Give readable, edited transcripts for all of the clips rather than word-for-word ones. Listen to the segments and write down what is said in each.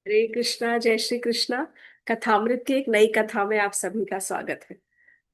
हरे कृष्णा, जय श्री कृष्णा। कथामृत की एक नई कथा में आप सभी का स्वागत है।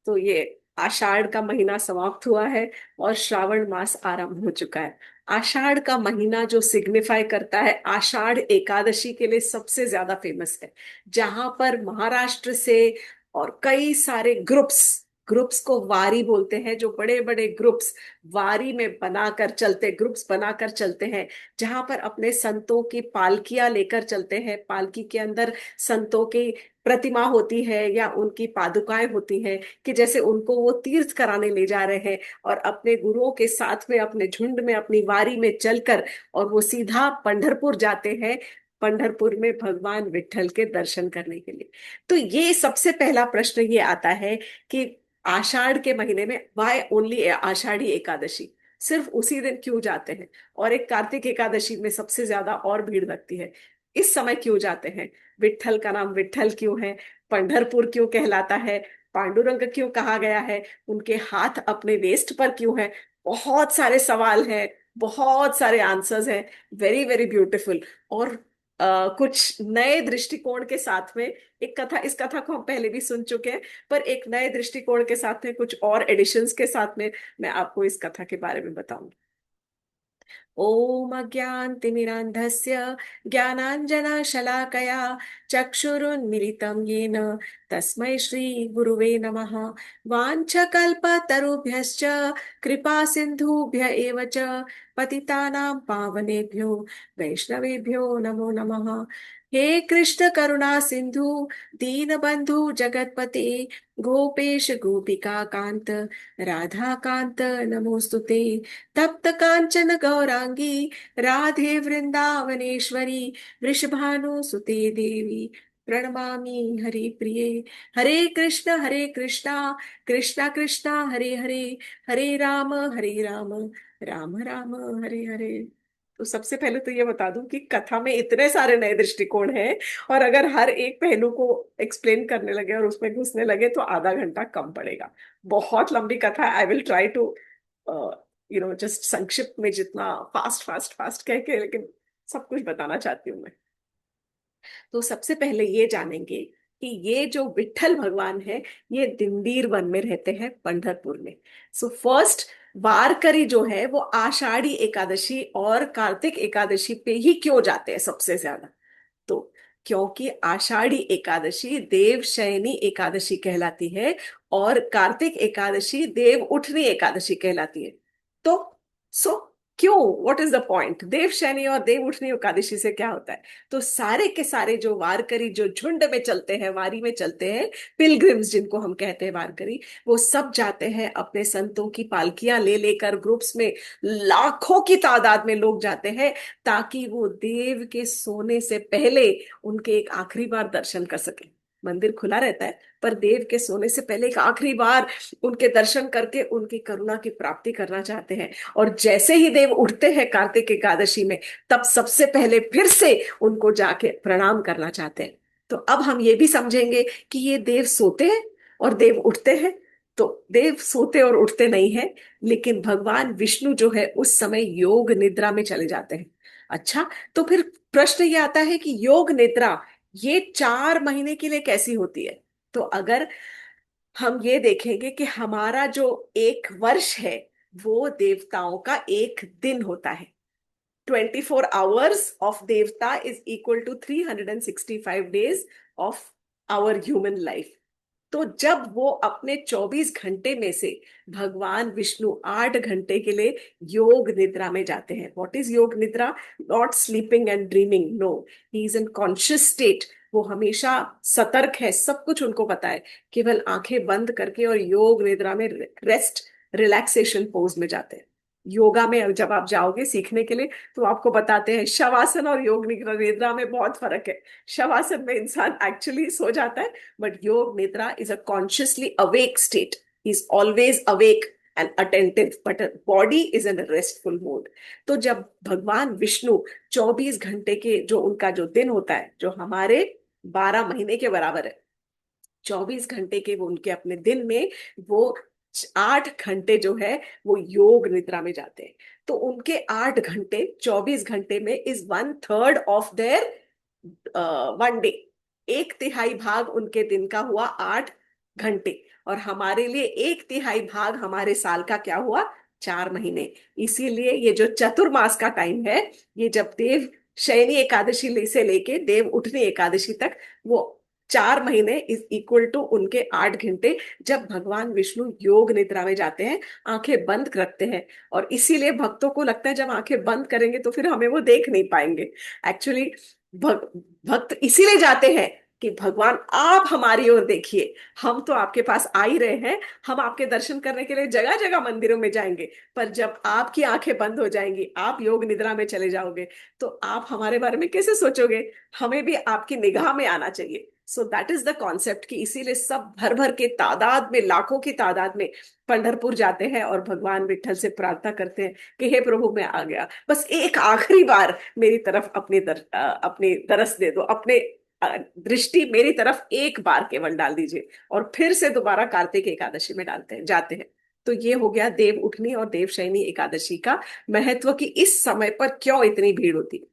तो ये आषाढ़ का महीना समाप्त हुआ है और श्रावण मास आरंभ हो चुका है। आषाढ़ का महीना जो सिग्निफाई करता है, आषाढ़ एकादशी के लिए सबसे ज्यादा फेमस है। जहां पर महाराष्ट्र से और कई सारे ग्रुप्स ग्रुप्स को वारी बोलते हैं, जो बड़े बड़े ग्रुप्स वारी में बनाकर चलते ग्रुप्स बनाकर चलते हैं। जहां पर अपने संतों की पालकियां लेकर चलते हैं। पालकी के अंदर संतों की प्रतिमा होती है या उनकी पादुकाएं होती हैं, कि जैसे उनको वो तीर्थ कराने ले जा रहे हैं। और अपने गुरुओं के साथ में, अपने झुंड में, अपनी वारी में चलकर और वो सीधा पंढरपुर जाते हैं। पंढरपुर में भगवान विट्ठल के दर्शन करने के लिए। तो ये सबसे पहला प्रश्न ये आता है कि आषाढ़ के महीने में वाई ओनली आषाढ़ी एकादशी, सिर्फ उसी दिन क्यों जाते हैं? और एक कार्तिक एकादशी में सबसे ज्यादा और भीड़ लगती है, इस समय क्यों जाते हैं? विट्ठल का नाम विट्ठल क्यों है? पंढरपुर क्यों कहलाता है? पांडुरंग क्यों कहा गया है? उनके हाथ अपने वेस्ट पर क्यों है? बहुत सारे सवाल हैं, बहुत सारे आंसर्स हैं। Very very beautiful. और कुछ नए दृष्टिकोण के साथ में एक कथा, इस कथा को हम पहले भी सुन चुके हैं, पर एक नए दृष्टिकोण के साथ में, कुछ और एडिशंस के साथ में मैं आपको इस कथा के बारे में बताऊंगी। ॐ अज्ञानतिमिरान्धस्य ज्ञानाञ्जनशलाकया चक्षुरुन्मिलितं येन तस्मै श्रीगुरुवे नमः। वाञ्छकल्पतरुभ्यश्च कृपा सिन्धुभ्य एव च पतितानां पावनेभ्यो वैष्णवेभ्यो नमो नमः। हे कृष्ण करुणा सिंधु दीनबंधु जगतपते गोपेश गोपिका कांत राधा कांत नमोस्तुते। तप्त कांचन गौरांगी राधे वृंदावनेश्वरी वृषभानुसुते देवी प्रणमामि हरि प्रिये। हरे कृष्णा कृष्णा कृष्णा हरे हरे, हरे राम राम राम हरे हरे। तो सबसे पहले तो ये बता दूं कि कथा में इतने सारे नए दृष्टिकोण हैं, और अगर हर एक पहलू को एक्सप्लेन करने लगे और उसमें घुसने लगे तो आधा घंटा कम पड़ेगा। बहुत लंबी कथा है। I will try to just संक्षिप्त में, जितना फास्ट फास्ट फास्ट कह के, लेकिन सब कुछ बताना चाहती हूँ मैं। तो सबसे पहले ये जानेंगे कि ये जो विट्ठल भगवान है, ये दिंडीर वन में रहते हैं, पंढरपुर में। सो फर्स्ट, वारकरी जो है वो आषाढ़ी एकादशी और कार्तिक एकादशी पे ही क्यों जाते हैं सबसे ज्यादा? तो क्योंकि आषाढ़ी एकादशी देवशयनी एकादशी कहलाती है और कार्तिक एकादशी देव उठनी एकादशी कहलाती है। तो सो क्यों, what is the point? Devshayani और देव उठनी एकादशी से क्या होता है? तो सारे के सारे जो वारकरी, जो झुंड में चलते हैं, वारी में चलते हैं, पिलग्रिम्स जिनको हम कहते हैं वारकरी, वो सब जाते हैं अपने संतों की पालकियां ले लेकर, ग्रुप्स में लाखों की तादाद में लोग जाते हैं, ताकि वो देव के सोने से पहले उनके एक आखिरी बार दर्शन कर सके। मंदिर खुला रहता है, पर देव के सोने से पहले एक आखिरी बार उनके दर्शन करके उनकी करुणा की प्राप्ति करना चाहते हैं। और जैसे ही देव उठते हैं कार्तिक एकादशी में, तब सबसे पहले फिर से उनको जाके प्रणाम करना चाहते हैं। तो अब हम ये भी समझेंगे कि ये देव सोते हैं और देव उठते हैं। तो देव सोते और उठते नहीं है, लेकिन भगवान विष्णु जो है उस समय योग निद्रा में चले जाते हैं। अच्छा, तो फिर प्रश्न ये आता है कि योग निद्रा ये 4 महीने के लिए कैसी होती है? तो अगर हम ये देखेंगे कि हमारा जो एक वर्ष है, वो देवताओं का एक दिन होता है। 24 आवर्स ऑफ देवता is equal to 365 days of our human life. तो जब वो अपने 24 घंटे में से भगवान विष्णु 8 घंटे के लिए योग निद्रा में जाते हैं। What is yoga nidra? Not sleeping and dreaming, no, he is in conscious state. वो हमेशा सतर्क है, सब कुछ उनको पता है। केवल आंखें बंद करके और योग निद्रा में, रेस्ट रिलैक्सेशन पोज में जाते हैं। योगा में जब आप जाओगे सीखने के लिए, तो आपको बताते हैं शवासन और योग निद्रा में बहुत फर्क है। शवासन में इंसान एक्चुअली सो जाता है, बट योग निद्रा is a consciously awake state. He's always awake and attentive, but a body is in a restful mode. तो जब भगवान विष्णु 24 घंटे के, जो उनका जो दिन होता है, जो हमारे 12 महीने के बराबर है, 24 घंटे के वो उनके अपने दिन में, वो 8 घंटे जो है वो योग निद्रा में जाते हैं। तो उनके 8 घंटे 24 घंटे में is 1/3 of their one day, एक तिहाई भाग उनके दिन का हुआ 8 घंटे, और हमारे लिए एक तिहाई भाग हमारे साल का क्या हुआ, 4 महीने। इसीलिए ये जो चतुर्मास का टाइम है, ये जब देव शयनी एकादशी से लेके देव उठनी एकादशी तक, वो 4 महीने इज इक्वल टू उनके 8 घंटे, जब भगवान विष्णु योग निद्रा में जाते हैं, आंखें बंद रखते हैं। और इसीलिए भक्तों को लगता है जब आंखें बंद करेंगे तो फिर हमें वो देख नहीं पाएंगे। एक्चुअली भक्त इसीलिए जाते हैं कि भगवान आप हमारी ओर देखिए, हम तो आपके पास आ ही रहे हैं, हम आपके दर्शन करने के लिए जगह जगह मंदिरों में जाएंगे, पर जब आपकी आंखें बंद हो जाएंगी, आप योग निद्रा में चले जाओगे, तो आप हमारे बारे में कैसे सोचोगे, हमें भी आपकी निगाह में आना चाहिए। So that is the concept, कि इसीलिए सब भर भर के तादाद में, लाखों की तादाद में पंढरपुर जाते हैं और भगवान विठल से प्रार्थना करते हैं कि हे प्रभु, मैं आ गया, बस एक आखिरी बार मेरी तरफ अपनी दरस दे दो, अपने दृष्टि मेरी तरफ एक बार केवल डाल दीजिए, और फिर से दोबारा कार्तिक एकादशी में डालते हैं जाते हैं। तो ये हो गया देव उठनी और देवशयनी एकादशी का महत्व, कि इस समय पर क्यों इतनी भीड़ होती है।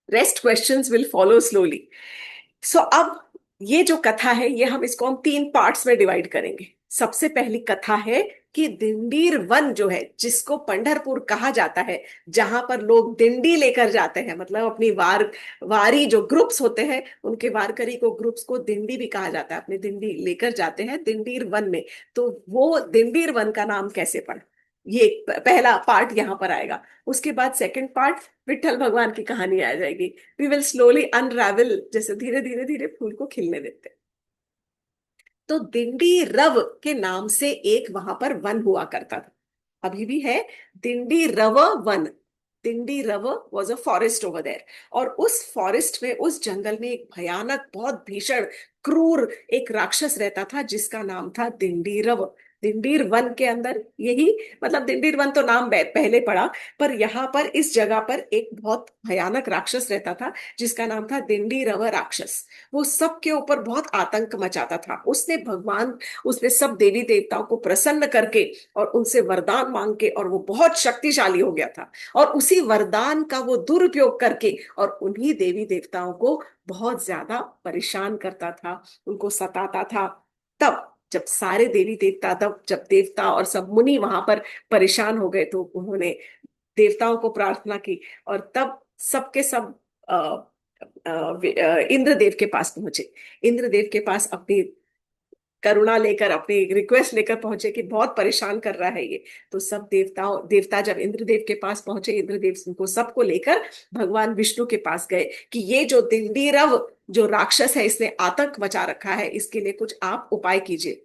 Rest questions will follow slowly. So अब ये जो कथा है, ये हम 3 पार्ट्स में डिवाइड करेंगे। सबसे पहली कथा है कि दिंडीर वन जो है, जिसको पंढरपुर कहा जाता है, जहां पर लोग दिंडी लेकर जाते हैं, मतलब अपनी वारी जो ग्रुप्स होते हैं, उनके वारकरी को, ग्रुप्स को दिंडी भी कहा जाता है, अपनी दिंडी लेकर जाते हैं दिंडीर वन में। तो वो दिंडीर वन का नाम कैसे पड़ा, ये पहला पार्ट यहाँ पर आएगा। उसके बाद सेकंड पार्ट, विठल भगवान की कहानी आ जाएगी। वी विल स्लोली अनरावल, जैसे धीरे धीरे धीरे फूल को खिलने देते हैं। तो दिंडी रव के नाम से एक वहां पर वन हुआ करता था, अभी भी है, दिंडी रव वन। Dindirav was a forest over there. और उस फॉरेस्ट में, उस जंगल में एक भयानक, बहुत भीषण, क्रूर एक राक्षस रहता था, जिसका नाम था दिंडी रव। दिंडीर वन के अंदर यही, मतलब दिंडीर वन तो नाम पहले पड़ा, पर यहाँ पर इस जगह पर एक बहुत भयानक राक्षस रहता था, जिसका नाम था दिंडी रव राक्षस। वो सबके ऊपर बहुत आतंक मचाता था। उसने सब देवी देवताओं को प्रसन्न करके और उनसे वरदान मांग के, और वो बहुत शक्तिशाली हो गया था, और उसी वरदान का वो दुरुपयोग करके और उन्हीं देवी देवताओं को बहुत ज्यादा परेशान करता था, उनको सताता था। तब जब सारे देवी देवता, तब जब देवता और सब मुनि वहां पर परेशान हो गए, तो उन्होंने देवताओं को प्रार्थना की, और तब सबके सब इंद्रदेव के पास पहुंचे। इंद्रदेव के पास अपनी करुणा लेकर, अपनी रिक्वेस्ट लेकर पहुंचे कि बहुत परेशान कर रहा है ये। तो सब देवता जब इंद्रदेव के पास पहुंचे, इंद्रदेव उनको सबको लेकर भगवान विष्णु के पास गए कि ये जो दिंडीरव जो राक्षस है, इसने आतंक मचा रखा है, इसके लिए कुछ आप उपाय कीजिए।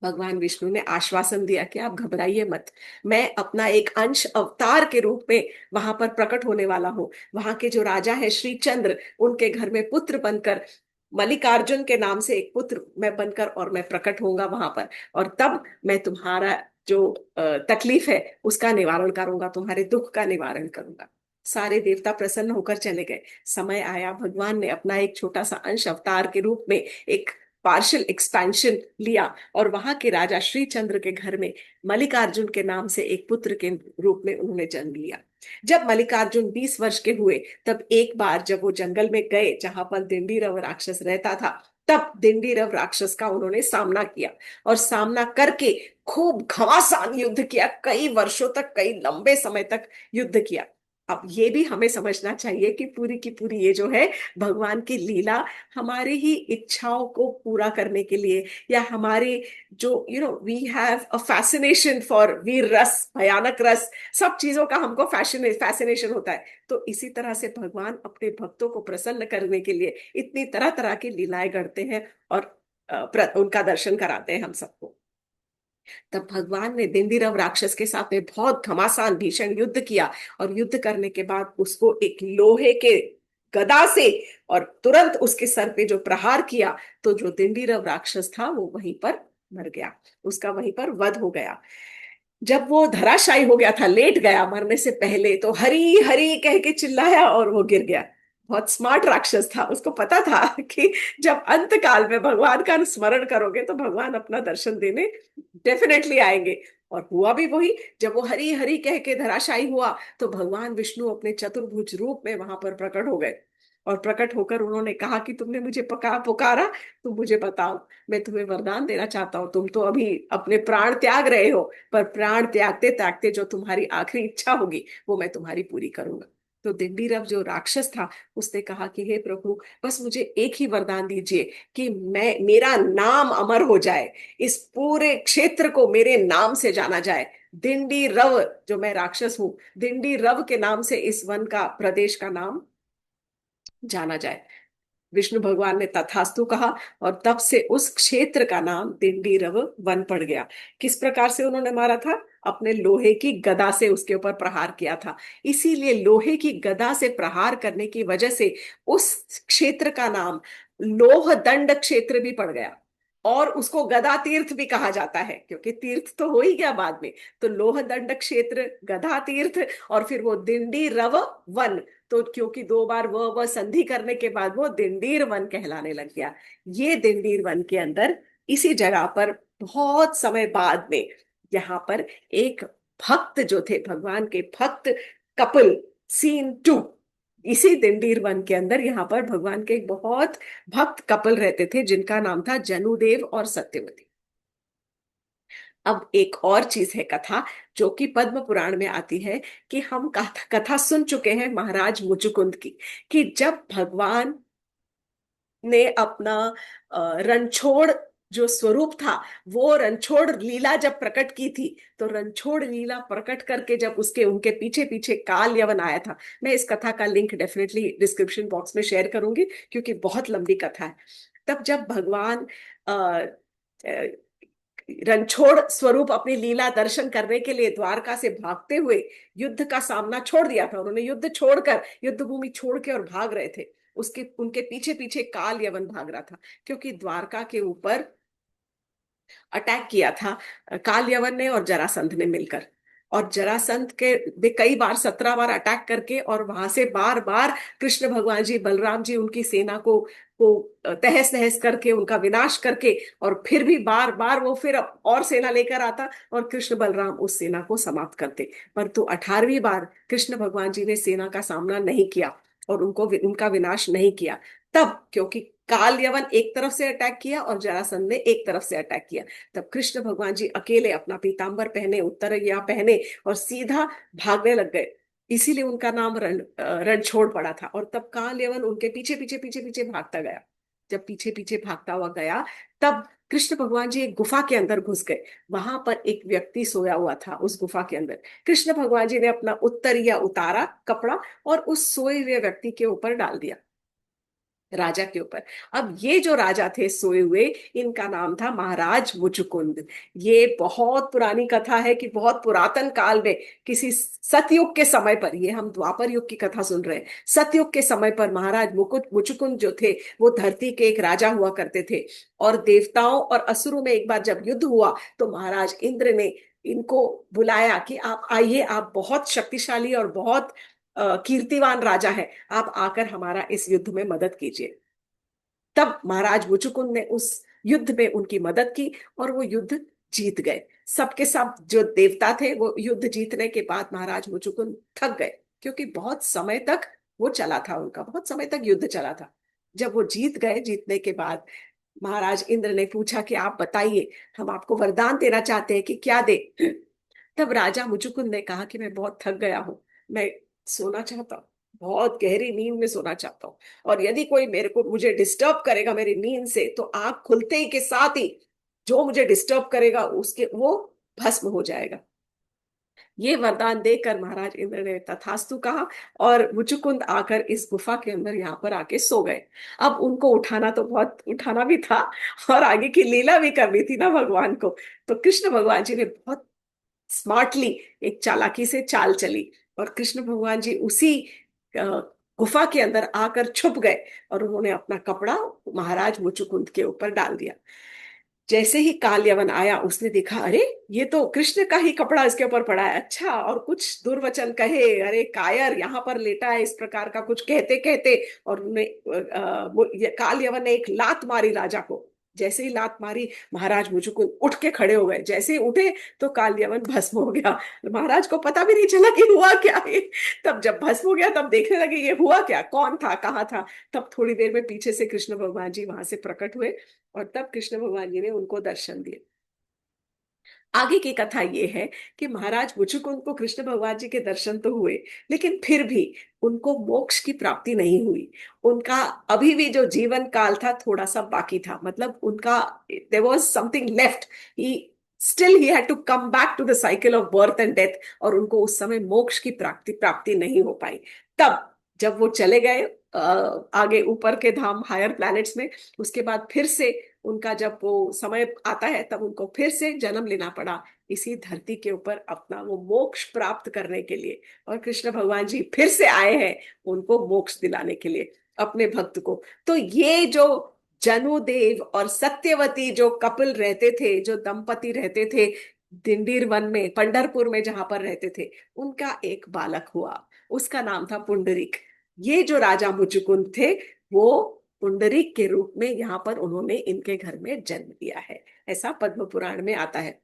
भगवान विष्णु ने आश्वासन दिया कि आप घबराइए मत, मैं अपना एक अंश अवतार के रूप में वहां पर प्रकट होने वाला हूँ। वहां के जो राजा है श्री चंद्र, उनके घर में पुत्र बनकर, मल्लिकार्जुन के नाम से एक पुत्र मैं बनकर, और मैं प्रकट होऊंगा वहां पर, और तब मैं तुम्हारा जो तकलीफ है उसका निवारण करूंगा, तुम्हारे दुख का निवारण करूंगा। सारे देवता प्रसन्न होकर चले गए। समय आया, भगवान ने अपना एक छोटा सा अंश अवतार के रूप में एक पार्शियल एक्सपेंशन लिया, और वहां के राजा श्री चंद्र के घर में मल्लिकार्जुन के नाम से एक पुत्र के रूप में उन्होंने जन्म लिया। जब मल्लिकार्जुन 20 वर्ष के हुए, तब एक बार जब वो जंगल में गए जहां पर दिंडीरव राक्षस रहता था, तब दिंडीरव राक्षस का उन्होंने सामना किया, और सामना करके खूब घमासान युद्ध किया, कई वर्षों तक, कई लंबे समय तक युद्ध किया। अब ये भी हमें समझना चाहिए कि पूरी की पूरी ये जो है भगवान की लीला, हमारी ही इच्छाओं को पूरा करने के लिए, या हमारे जो we have a fascination for वीर रस, भयानक रस, सब चीजों का हमको फैसिनेशन होता है। तो इसी तरह से भगवान अपने भक्तों को प्रसन्न करने के लिए इतनी तरह तरह की लीलाएं करते हैं, और उनका दर्शन कराते हैं हम सबको। तब भगवान ने दिंडीरव राक्षस के साथ में बहुत घमासान भीषण युद्ध किया, और युद्ध करने के बाद उसको एक लोहे के गदा से, और तुरंत उसके सर पे जो प्रहार किया, तो जो दिंडीरव राक्षस था वो वहीं पर मर गया, उसका वहीं पर वध हो गया। जब वो धराशायी हो गया था, लेट गया मरने से पहले, तो हरी हरी कह के चिल्लाया और वो गिर गया। बहुत स्मार्ट राक्षस था, उसको पता था कि जब अंत काल में भगवान का स्मरण करोगे तो भगवान अपना दर्शन देने डेफिनेटली आएंगे। और हुआ भी वही, जब वो हरी हरी कह के धराशायी हुआ, तो भगवान विष्णु अपने चतुर्भुज रूप में वहां पर प्रकट हो गए। और प्रकट होकर उन्होंने कहा कि तुमने मुझे पुकारा, तुम मुझे बताओ, मैं तुम्हें वरदान देना चाहता हूँ। तुम तो अभी अपने प्राण त्याग रहे हो, पर प्राण त्यागते त्यागते जो तुम्हारी आखिरी इच्छा होगी वो मैं तुम्हारी पूरी करूंगा। तो दिंडीरव जो राक्षस था, उसने कहा कि हे प्रभु, बस मुझे एक ही वरदान दीजिए कि मैं, मेरा नाम अमर हो जाए, इस पूरे क्षेत्र को मेरे नाम से जाना जाए। दिंडी रव, जो मैं राक्षस हूं, दिंडी रव के नाम से इस वन का, प्रदेश का नाम जाना जाए। विष्णु भगवान ने तथास्तु कहा, और तब से उस क्षेत्र का नाम दिंडीरव वन पड़ गया। किस प्रकार से उन्होंने मारा था? अपने लोहे की गदा से उसके ऊपर प्रहार किया था। इसीलिए लोहे की गदा से प्रहार करने की वजह से उस क्षेत्र का नाम लोह दंड क्षेत्र भी पड़ गया। और उसको गदा तीर्थ भी कहा जाता है, क्योंकि तीर्थ तो हो ही गया बाद में। तो लोह दंड क्षेत्र, गदा तीर्थ, और फिर वो दिंडी रव वन। तो क्योंकि दो बार वह संधि करने के बाद वो दिंडीर वन कहलाने लग गया। ये दिंडीर वन के अंदर, इसी जगह पर बहुत समय बाद में, यहाँ पर एक भक्त जो थे, भगवान के भक्त, कपिल, सीन 2, इसी दिंडीर वन के अंदर यहाँ पर भगवान के एक बहुत भक्त कपिल रहते थे, जिनका नाम था जनुदेव और सत्यवती। अब एक और चीज है कथा, जो कि पद्म पुराण में आती है, कि हम कथा कथा सुन चुके हैं महाराज मुचुकुंद की, कि जब भगवान ने अपना रणछोड़ जो स्वरूप था, वो रणछोड़ लीला जब प्रकट की थी, तो रणछोड़ लीला प्रकट करके जब उसके, उनके पीछे पीछे काल यवन आया था। मैं इस कथा का लिंक डेफिनेटली डिस्क्रिप्शन बॉक्स में शेयर करूंगी, क्योंकि बहुत लंबी कथा है। तब जब भगवान रणछोड़ स्वरूप अपनी लीला दर्शन करने के लिए द्वारका से भागते हुए युद्ध का सामना छोड़ दिया था, उन्होंने युद्ध छोड़कर, युद्ध भूमि छोड़ के और भाग रहे थे, उसके उनके पीछे पीछे काल यवन भाग रहा था, क्योंकि द्वारका के ऊपर अटैक किया था काल यवन ने और जरासंध ने मिलकर। और जरासंध के वे कई बार, 17 बार अटैक करके, और वहां से बार बार कृष्ण भगवान जी, बलराम जी उनकी सेना को तहस नहस करके, उनका विनाश करके, और फिर भी बार बार वो फिर और सेना लेकर आता, और कृष्ण बलराम उस सेना को समाप्त करते। परंतु 18वीं बार कृष्ण भगवान जी ने सेना का सामना नहीं किया और उनका विनाश नहीं किया। तब क्योंकि काल यवन एक तरफ से अटैक किया और जरासंध ने एक तरफ से अटैक किया, तब कृष्ण भगवान जी अकेले अपना पीतांबर पहने, उत्तरैया पहने, और सीधा भागने लग गए। इसीलिए उनका नाम रणछोड़ पड़ा था। और तब काल यवन उनके पीछे पीछे पीछे पीछे भागता गया। जब पीछे पीछे भागता हुआ गया, तब कृष्ण भगवान जी एक गुफा के अंदर घुस गए। वहां पर एक व्यक्ति सोया हुआ था उस गुफा के अंदर। कृष्ण भगवान जी ने अपना उत्तरीय उतारा कपड़ा और उस सोए हुए व्यक्ति के ऊपर डाल दिया, राजा के ऊपर। अब ये जो राजा थे सोए हुए, इनका नाम था महाराज मुचुकुंद। ये बहुत पुरानी कथा है, कि बहुत पुरातन काल में, किसी सतयुग के समय पर, ये हम द्वापर युग की कथा सुन रहे हैं, सतयुग के समय पर महाराज मुकुट मुचुकुंद जो थे, वो धरती के एक राजा हुआ करते थे। और देवताओं और असुरों में एक बार जब युद्ध हुआ, तो महाराज इंद्र ने इनको बुलाया कि आप आइए, आप बहुत शक्तिशाली और बहुत कीर्तिवान राजा है, आप आकर हमारा इस युद्ध में मदद कीजिए। तब महाराज मुचुकुंद ने उस युद्ध में उनकी मदद की, और वो युद्ध जीत गए। सबके सब जो देवता थे, वो युद्ध जीतने के बाद महाराज मुचुकुंद थक गए, क्योंकि बहुत समय तक वो चला था, उनका बहुत समय तक युद्ध चला था। जब वो जीत गए, जीतने के बाद महाराज इंद्र ने पूछा कि आप बताइए, हम आपको वरदान देना चाहते हैं कि क्या दे। तब राजा मुचुकुंद ने कहा कि मैं बहुत थक गया हूँ, मैं सोना चाहता हूँ, बहुत गहरी नींद में सोना चाहता हूँ। और यदि कोई मुझे डिस्टर्ब करेगा मेरी नींद से, तो आंख खुलते ही के साथ ही जो मुझे डिस्टर्ब करेगा उसके वो भस्म हो जाएगा। ये वरदान देकर महाराज इंद्र ने तथास्तु कहा, और मुचुकुंद आकर इस गुफा के अंदर यहाँ पर आके सो गए। अब उनको उठाना तो बहुत उठाना भी था, और आगे की लीला भी करनी थी ना भगवान को। तो कृष्ण भगवान जी ने बहुत स्मार्टली, एक चालाकी से चाल चली, और कृष्ण भगवान जी उसी अ, गुफा के अंदर आकर छुप गए, और उन्होंने अपना कपड़ा महाराज मुचुकुंद के ऊपर डाल दिया। जैसे ही काल यवन आया, उसने देखा, अरे ये तो कृष्ण का ही कपड़ा इसके ऊपर पड़ा है, अच्छा, और कुछ दुर्वचन कहे, अरे कायर यहाँ पर लेटा है, इस प्रकार का कुछ कहते कहते, और उन्हें काल यवन ने एक लात मारी राजा को। जैसे ही लात मारी, महाराज मुझको उठ के खड़े हो गए। जैसे ही उठे तो काल यवन भस्म हो गया। महाराज को पता भी नहीं चला कि हुआ क्या है। तब जब भस्म हो गया तब देखने लगे ये हुआ क्या, कौन था, कहाँ था। तब थोड़ी देर में पीछे से कृष्ण भगवान जी वहां से प्रकट हुए और तब कृष्ण भगवान जी ने उनको दर्शन दिए। आगे की कथा ये है कि महाराज मुचुकुंद को कृष्ण भगवान जी के दर्शन तो हुए, लेकिन फिर भी उनको मोक्ष की प्राप्ति नहीं हुई। उनका अभी भी जो जीवन काल था थोड़ा सा बाकी था, मतलब उनका there was something left. He still he had to come back to the cycle of birth and death, और उनको उस समय मोक्ष की प्राप्ति प्राप्ति नहीं हो पाई। तब जब वो चले गए आगे ऊपर के धाम, हायर प्लैनेट्स में, उसके बाद फिर से उनका जब वो समय आता है तब उनको फिर से जन्म लेना पड़ा इसी धरती के ऊपर अपना वो मोक्ष प्राप्त करने के लिए। और कृष्ण भगवान जी फिर से आए हैं उनको मोक्ष दिलाने के लिए, अपने भक्त को। तो ये जो जनुदेव और सत्यवती जो कपिल रहते थे, जो दंपति रहते थे दिंडीर वन में, पंढरपुर में जहां पर रहते थे, उनका एक बालक हुआ। उसका नाम था पुंडरीक। ये जो राजा मुचुकुंद थे वो पुंडरीक के रूप में यहाँ पर उन्होंने इनके घर में जन्म लिया है। ऐसा पद्म पुराण में आता है।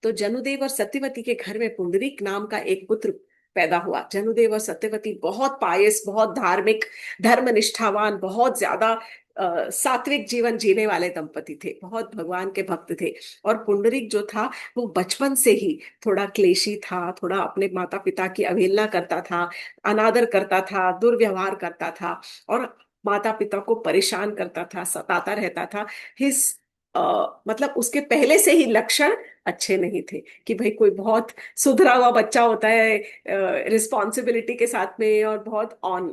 तो जनुदेव और सत्यवती के घर में पुंडरीक नाम का एक पुत्र पैदा हुआ। जनुदेव और सत्यवती बहुत पायस, बहुत धार्मिक, धर्म निष्ठावान, बहुत ज्यादा सात्विक जीवन जीने वाले दंपति थे, बहुत भगवान के भक्त थे। और पुंडरीक जो था वो बचपन से ही थोड़ा क्लेशी था, थोड़ा अपने माता पिता की अवहेलना करता था, अनादर करता था, दुर्व्यवहार करता था, और माता पिता को परेशान करता था, सताता रहता था। हिस मतलब उसके पहले से ही लक्षण अच्छे नहीं थे कि भाई कोई बहुत सुधरा हुआ बच्चा होता है रिस्पॉन्सिबिलिटी के साथ में, और बहुत ऑन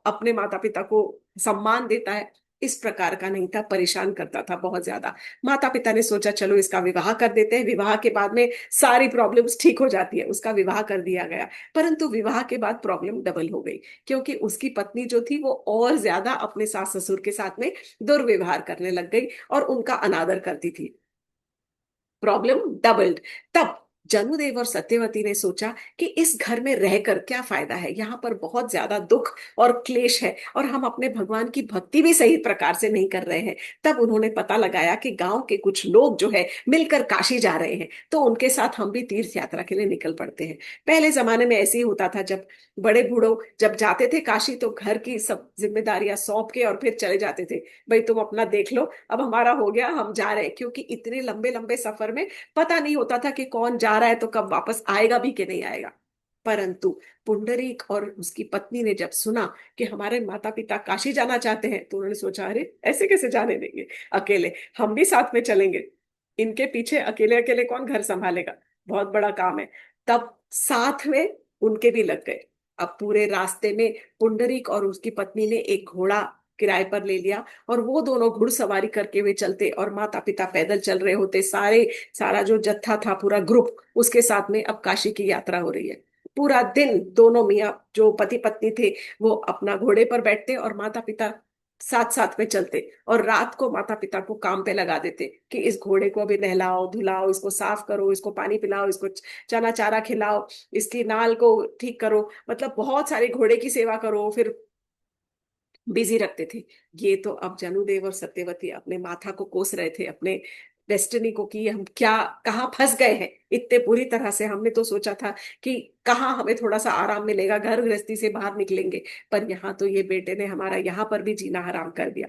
अपने माता पिता को सम्मान देता है, इस प्रकार का नहीं था। परेशान करता था बहुत ज्यादा। माता पिता ने सोचा चलो इसका विवाह कर देते हैं, विवाह के बाद में सारी प्रॉब्लम्स ठीक हो जाती है, उसका विवाह कर दिया गया। परंतु विवाह के बाद प्रॉब्लम डबल हो गई, क्योंकि उसकी पत्नी जो थी वो और ज्यादा अपने सास ससुर के साथ में दुर्व्यवहार करने लग गई और उनका अनादर करती थी। Problem doubled. तब जनुदेव और सत्यवती ने सोचा कि इस घर में रहकर क्या फायदा है, यहाँ पर बहुत ज्यादा दुख और क्लेश है और हम अपने भगवान की भक्ति भी सही प्रकार से नहीं कर रहे हैं। तब उन्होंने पता लगाया कि गांव के कुछ लोग जो है मिलकर काशी जा रहे हैं, तो उनके साथ हम भी तीर्थ यात्रा के लिए निकल पड़ते हैं। पहले जमाने में ऐसे ही होता था, जब बड़े बूढ़ों जब जाते थे काशी तो घर की सब जिम्मेदारियां सौंप के और फिर चले जाते थे। भाई तुम अपना देख लो, अब हमारा हो गया, हम जा रहे हैं। क्योंकि इतने लंबे लंबे सफर में पता नहीं होता था कि कौन जा रहा है तो कब वापस आएगा भी कि नहीं आएगा। परंतु पुंडरीक और उसकी पत्नी ने जब सुना कि हमारे माता पिता काशी जाना चाहते हैं, तो उन्होंने सोचा अरे ऐसे कैसे जाने देंगे अकेले, हम भी साथ में चलेंगे। इनके पीछे अकेले अकेले कौन घर संभालेगा, बहुत बड़ा काम है। तब साथ में उनके भी लग गए। अब पूरे रास्ते में पुंडरीक और उसकी पत्नी ने एक घोड़ा किराए पर ले लिया, और वो दोनों घुड़सवारी करके हुए चलते और माता पिता पैदल चल रहे होते। सारा जो जत्था था, पूरा ग्रुप, उसके साथ में अब काशी की यात्रा हो रही है। पूरा दिन दोनों मियाँ जो पति पत्नी थे वो अपना घोड़े पर बैठते और माता पिता साथ साथ में चलते, और रात को माता पिता को काम पे लगा देते कि इस घोड़े को अभी नहलाओ धुलाओ, इसको साफ करो, इसको पानी पिलाओ, इसको चना चारा खिलाओ, इसकी नाल को ठीक करो, मतलब बहुत सारे घोड़े की सेवा करो, फिर बिजी रखते थे। ये तो अब जनुदेव और सत्यवती अपने माथा को कोस रहे थे, अपने डेस्टिनी को, कि हम क्या, कहाँ फंस गए हैं इतने बुरी तरह से। हमने तो सोचा था कि कहाँ हमें थोड़ा सा आराम मिलेगा, घर गृहस्थी से बाहर निकलेंगे, पर यहाँ तो ये बेटे ने हमारा यहाँ पर भी जीना हराम कर दिया।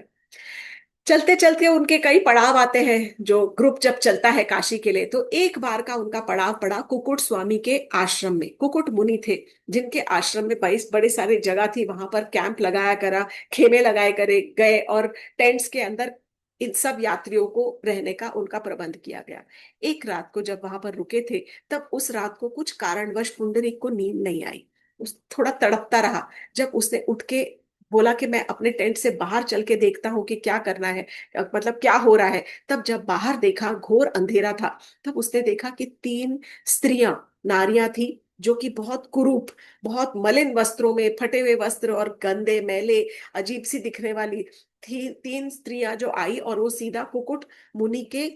चलते चलते उनके कई पड़ाव आते हैं। जो ग्रुप जब चलता है काशी के लिए, तो एक बार का उनका पड़ाव पड़ा कुकुट स्वामी के आश्रम में। कुकुट मुनि थे जिनके आश्रम में बड़ी बड़ी सारी जगह थी, वहां पर कैंप लगाया करा, खेमे लगाए करे गए, और टेंट्स के अंदर इन सब यात्रियों को रहने का उनका प्रबंध किया गया। एक रात को जब वहां पर रुके थे, तब उस रात को कुछ कारणवश पुंडरीक को नींद नहीं आई। उस थोड़ा तड़पता रहा। जब उसने उठ के बोला कि मैं अपने टेंट से बाहर चल के देखता हूँ कि क्या करना है, मतलब क्या हो रहा है, तब जब बाहर देखा घोर अंधेरा था। तब उसने देखा कि तीन स्त्रियां, नारियां थी, जो कि बहुत कुरूप, बहुत मलिन वस्त्रों में, फटे हुए वस्त्र और गंदे मैले, अजीब सी दिखने वाली थी। तीन स्त्रियां जो आई और वो सीधा कुकुट मुनि के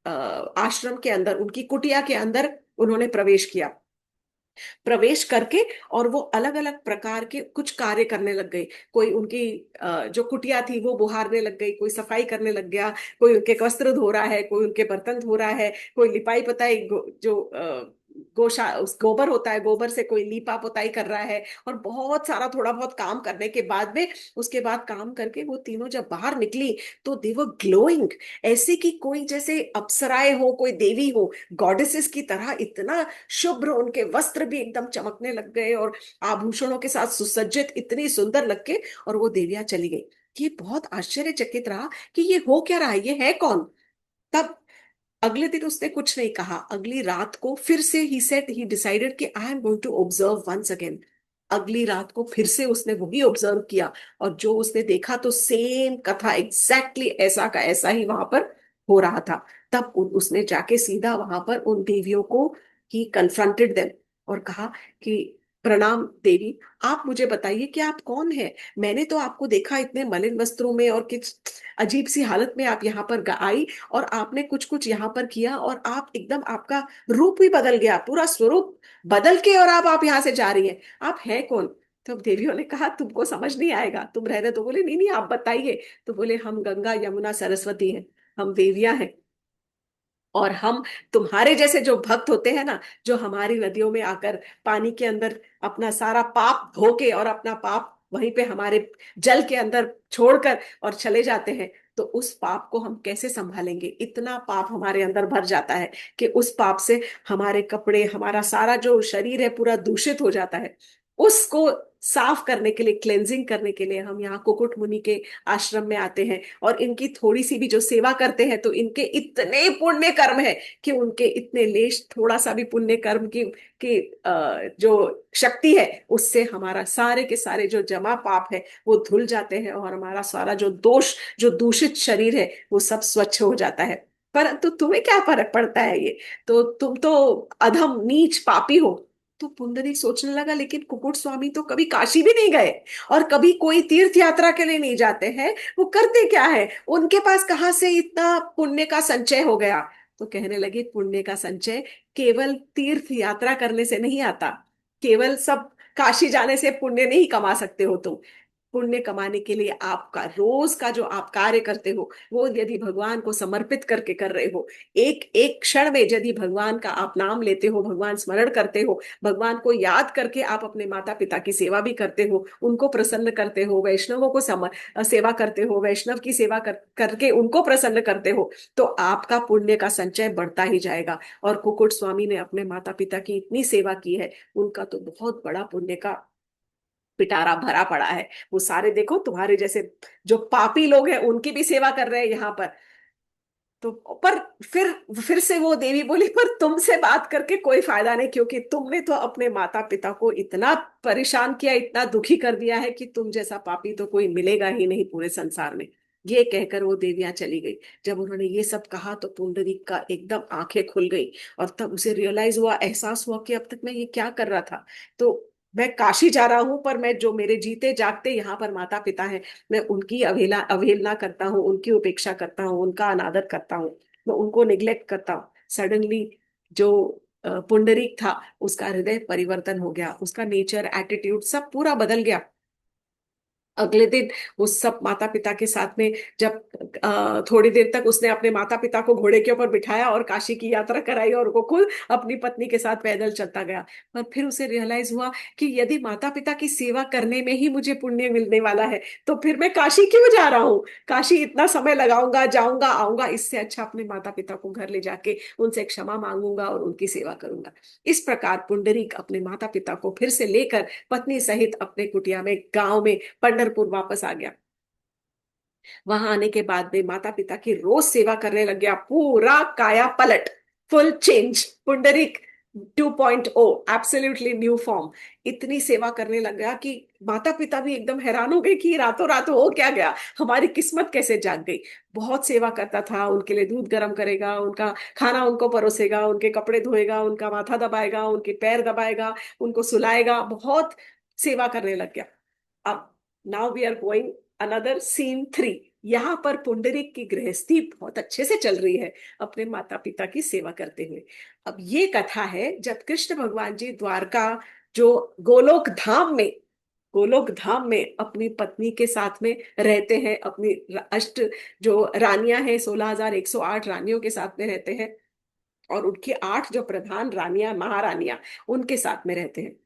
आश्रम के अंदर, उनकी कुटिया के अंदर उन्होंने प्रवेश किया। प्रवेश करके और वो अलग अलग प्रकार के कुछ कार्य करने लग गई। कोई उनकी जो कुटिया थी वो बुहारने लग गई, कोई सफाई करने लग गया, कोई उनके वस्त्र धो रहा है, कोई उनके बर्तन धो रहा है, कोई लिपाई पोताई जो गोशा उस गोबर होता है, गोबर से कोई लीपा पोताई कर रहा है। और बहुत सारा थोड़ा बहुत काम करने के बाद में, उसके बाद काम करके वो तीनों जब बाहर निकली तो दे वर ग्लोइंग, ऐसे कि कोई जैसे अप्सराएं हो, कोई देवी हो, गॉडेसेस की तरह। इतना शुभ्र उनके वस्त्र भी एकदम चमकने लग गए और आभूषणों के साथ सुसज्जित, इतनी सुंदर लग के। और वो देवियां चली गई। ये बहुत आश्चर्यचकित रहा कि ये हो क्या रहा है, ये है कौन। तब अगले दिन उसने कुछ नहीं कहा। अगली रात को फिर से ही डिसाइडेड कि I am going to observe once again. अगली रात को फिर से उसने वही ऑब्जर्व किया, और जो उसने देखा तो सेम कथा एग्जैक्टली ऐसा का ऐसा ही वहां पर हो रहा था। तब उसने जाके सीधा वहां पर उन देवियों को ही कन्फ्रंटेड देम और कहा कि प्रणाम देवी, आप मुझे बताइए कि आप कौन है। मैंने तो आपको देखा इतने मलिन वस्त्रों में और किस अजीब सी हालत में आप यहाँ पर आई, और आपने कुछ कुछ यहाँ पर किया, और आप एकदम, आपका रूप भी बदल गया, पूरा स्वरूप बदल के, और आप यहाँ से जा रही हैं। आप हैं कौन। तो देवियों ने कहा तुमको समझ नहीं आएगा, तुम रहने। तो बोले नहीं नहीं, आप बताइए। तो बोले हम गंगा यमुना सरस्वती हैं, हम देवियां हैं। और हम तुम्हारे जैसे जो भक्त होते हैं ना, जो हमारी नदियों में आकर पानी के अंदर अपना सारा पाप धो के और अपना पाप वहीं पे हमारे जल के अंदर छोड़कर और चले जाते हैं, तो उस पाप को हम कैसे संभालेंगे। इतना पाप हमारे अंदर भर जाता है कि उस पाप से हमारे कपड़े, हमारा सारा जो शरीर है पूरा दूषित हो जाता है। उसको साफ करने के लिए, क्लेंजिंग करने के लिए हम यहाँ कुकुट मुनि के आश्रम में आते हैं, और इनकी थोड़ी सी भी जो सेवा करते हैं तो इनके इतने पुण्य कर्म है कि उनके इतने लेश, थोड़ा सा भी पुण्य कर्म की जो शक्ति है, उससे हमारा सारे के सारे जो जमा पाप है वो धुल जाते हैं, और हमारा सारा जो दोष, जो दूषित शरीर है वो सब स्वच्छ हो जाता है। परंतु तुम्हें क्या फर्क पड़ता है ये, तो तुम तो अधम नीच पापी हो। तो पुंडरीक सोचने लगा, लेकिन कुकुट स्वामी तो कभी काशी भी नहीं गए, और कभी कोई तीर्थ यात्रा के लिए नहीं जाते हैं। वो करते क्या है, उनके पास कहाँ से इतना पुण्य का संचय हो गया। तो कहने लगे पुण्य का संचय केवल तीर्थ यात्रा करने से नहीं आता, केवल सब काशी जाने से पुण्य नहीं कमा सकते हो तुम। पुण्य कमाने के लिए आपका रोज का जो आप कार्य करते हो, वो यदि भगवान को समर्पित करके कर रहे हो, एक एक क्षण में यदि भगवान का आप नाम लेते हो, भगवान स्मरण करते हो, भगवान को याद करके आप अपने माता पिता की सेवा भी करते हो, उनको प्रसन्न करते हो, वैष्णवों को सेवा करते हो, वैष्णव की सेवा करके उनको प्रसन्न करते हो, तो आपका पुण्य का संचय बढ़ता ही जाएगा। और कुकुट स्वामी ने अपने माता पिता की इतनी सेवा की है, उनका तो बहुत बड़ा पुण्य का पिटारा भरा पड़ा है। वो सारे देखो तुम्हारे जैसे जो पापी लोग हैं उनकी भी सेवा कर रहे हैं यहाँ पर। तो पर फिर से वो देवी बोली, पर तुमसे बात करके कोई फायदा नहीं, क्योंकि तुमने तो अपने माता पिता को इतना परेशान किया, इतना दुखी कर दिया है कि तुम जैसा पापी तो कोई मिलेगा ही नहीं पूरे संसार में। ये कहकर वो देवियां चली गई। जब उन्होंने ये सब कहा तो पुंडरीक का एकदम आंखें खुल गई, और तब उसे रियलाइज हुआ, एहसास हुआ कि अब तक मैं ये क्या कर रहा था। तो मैं काशी जा रहा हूं, पर मैं जो मेरे जीते जागते यहाँ पर माता पिता है, मैं उनकी अवहेलना करता हूँ, उनकी उपेक्षा करता हूँ, उनका अनादर करता हूँ, मैं उनको निग्लेक्ट करता हूँ। सडनली जो पुंडरीक था, उसका हृदय परिवर्तन हो गया, उसका नेचर, एटीट्यूड सब पूरा बदल गया। अगले दिन वो सब माता पिता के साथ में, जब थोड़ी देर तक उसने अपने माता पिता को घोड़े के ऊपर बिठाया और काशी की यात्रा कराई, और वो खुद अपनी पत्नी के साथ पैदल चलता गया। पर फिर उसे रियलाइज हुआ कि यदि माता पिता की सेवा करने में ही मुझे पुण्य मिलने वाला है, तो फिर मैं काशी क्यों जा रहा हूँ। काशी इतना समय लगाऊंगा, जाऊंगा आऊंगा, इससे अच्छा अपने माता पिता को घर ले जाके उनसे क्षमा मांगूंगा और उनकी सेवा करूंगा। इस प्रकार पुंडरीक अपने माता पिता को फिर से लेकर पत्नी सहित अपने कुटिया में, गांव में, पंढरपुर वापस आ गया। वहां आने के बाद में माता पिता की रोज सेवा करने लग गया, पूरा काया पलट, full change. Pundarik 2.0, absolutely new form. इतनी सेवा करने लग गया कि माता पिता भी एकदम हैरान हो गए कि रातों रात हो क्या गया, हमारी किस्मत कैसे जाग गई। बहुत सेवा करता था, उनके लिए दूध गर्म करेगा, उनका खाना उनको परोसेगा, उनके कपड़े धोएगा, उनका माथा दबाएगा, उनके पैर दबाएगा, उनको सुलाएगा, बहुत सेवा करने लग गया। अब now we are going another scene 3। यहाँ पर पुंडरीक की गृहस्थी बहुत अच्छे से चल रही है अपने माता पिता की सेवा करते हुए। अब ये कथा है जब कृष्ण भगवान जी द्वारका, जो गोलोक धाम में अपनी पत्नी के साथ में रहते हैं, अपनी अष्ट जो रानियां हैं, 16,108 रानियों के साथ में रहते हैं, और उनकी 8 जो प्रधान रानियां, महारानियां, उनके साथ में रहते हैं।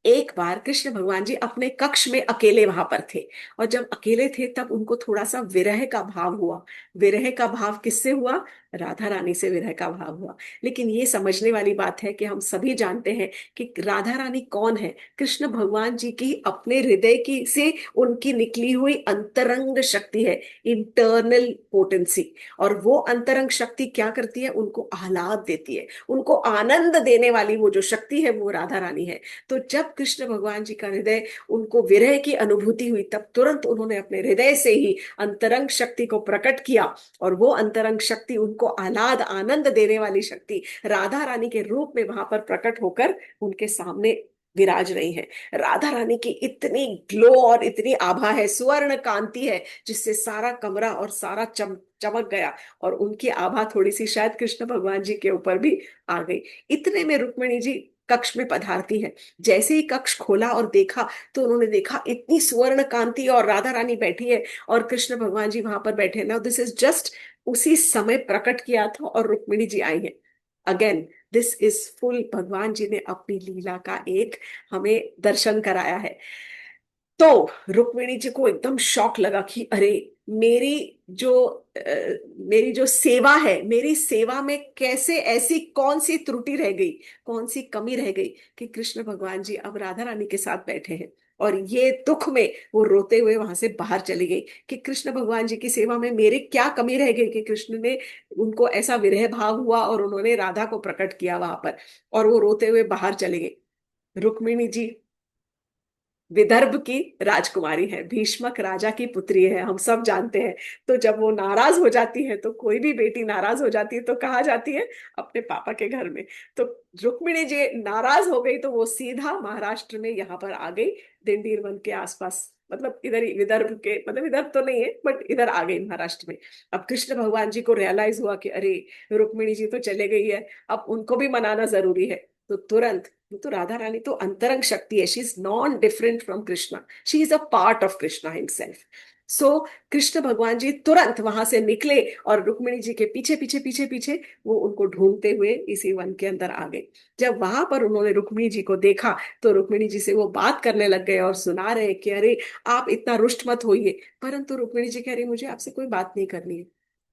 एक बार कृष्ण भगवान जी अपने कक्ष में अकेले वहां पर थे, और जब अकेले थे तब उनको थोड़ा सा विरह का भाव हुआ। विरह का भाव किससे हुआ? राधा रानी से विरह का भाव हुआ। लेकिन ये समझने वाली बात है कि हम सभी जानते हैं कि राधा रानी कौन है। कृष्ण भगवान जी की अपने हृदय की से उनकी निकली हुई अंतरंग शक्ति है, इंटरनल पोटेंसी। और वो अंतरंग शक्ति क्या करती है? उनको आह्लाद देती है, उनको आनंद देने वाली वो जो शक्ति है वो राधा रानी है। तो जब कृष्ण भगवान जी का हृदय, उनको विरह की अनुभूति हुई, तब तुरंत उन्होंने अपने हृदय से ही अंतरंग शक्ति को प्रकट किया। और वो अंतरंग शक्ति, उनको आह्लाद आनंद देने वाली शक्ति, राधा रानी के रूप में वहां पर प्रकट होकर उनके सामने विराज रही है। राधा रानी की इतनी ग्लो और इतनी आभा है, स्वर्ण कांति है, जिससे सारा कमरा और सारा चमक गया। और उनकी आभा थोड़ी सी शायद कृष्ण भगवान जी के ऊपर भी आ गई। इतने में रुक्मिणी जी कक्ष में पधारती है। जैसे ही कक्ष खोला और देखा, तो उन्होंने देखा इतनी सुवर्ण कांति और राधा रानी बैठी है और कृष्ण भगवान जी वहां पर बैठे हैं। नाउ दिस इज जस्ट उसी समय प्रकट किया था और रुक्मिणी जी आई हैं। अगेन दिस इज फुल, भगवान जी ने अपनी लीला का एक हमें दर्शन कराया है। तो रुक्मिणी जी को एकदम शॉक लगा कि अरे, मेरी जो मेरी जो सेवा है, मेरी सेवा में कैसे ऐसी कौन सी त्रुटि रह गई, कौन सी कमी रह गई कि कृष्ण भगवान जी अब राधा रानी के साथ बैठे हैं। और ये दुख में वो रोते हुए वहां से बाहर चली गई कि कृष्ण भगवान जी की सेवा में मेरी क्या कमी रह गई कि कृष्ण ने, उनको ऐसा विरह भाव हुआ और उन्होंने राधा को प्रकट किया वहां पर, और वो रोते हुए बाहर चले गए। रुक्मिणी जी विदर्भ की राजकुमारी है, भीष्मक राजा की पुत्री है, हम सब जानते हैं। तो जब वो नाराज हो जाती है, तो कोई भी बेटी नाराज हो जाती है तो कहाँ जाती है? अपने पापा के घर में। तो रुक्मिणी जी नाराज हो गई तो वो सीधा महाराष्ट्र में यहाँ पर आ गई, दिंडीरवन के आसपास, मतलब इधर ही विदर्भ के, मतलब विदर्भ तो नहीं है बट इधर आ गई महाराष्ट्र में। अब कृष्ण भगवान जी को रियलाइज हुआ कि अरे, रुक्मिणी जी तो चले गई है, अब उनको भी मनाना जरूरी है। तो तुरंत, वो तो राधा रानी तो अंतरंग शक्ति है, she is non different from Krishna, she is a part of Krishna himself. So Krishna भगवान जी तुरंत वहां से निकले और रुक्मिणी जी के पीछे पीछे पीछे पीछे वो उनको ढूंढते हुए इसी वन के अंदर आ गए। जब वहां पर उन्होंने रुक्मिणी जी को देखा, तो रुक्मिणी जी से वो बात करने लग गए और सुना रहे कि अरे, आप इतना रुष्ट मत होइए। परंतु रुक्मिणी जी कह रही, मुझे आपसे कोई बात नहीं करनी है,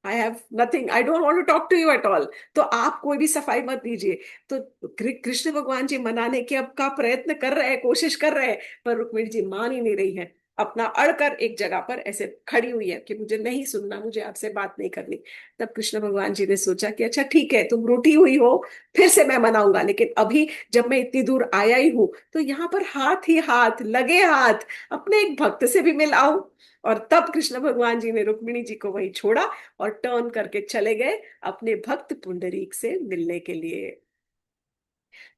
I have nothing, I don't want to talk to you at all. तो आप कोई भी सफाई मत दीजिए। तो कृष्ण भगवान जी मनाने के अब का प्रयत्न कर रहे हैं, कोशिश कर रहे हैं, पर रुक्मिणी जी मान ही नहीं रही है, अपना अड़कर एक जगह पर ऐसे खड़ी हुई है कि मुझे नहीं सुनना, मुझे आपसे बात नहीं करनी। तब कृष्ण भगवान जी ने सोचा कि अच्छा ठीक है, तुम रूठी हुई हो, फिर से मैं मनाऊंगा, लेकिन अभी जब मैं इतनी दूर आया ही हूं, तो यहाँ पर हाथ ही हाथ लगे हाथ अपने एक भक्त से भी मिलाऊं। और तब कृष्ण भगवान जी ने रुक्मिणी जी को वहीं छोड़ा और टर्न करके चले गए अपने भक्त पुंडरीक से मिलने के लिए।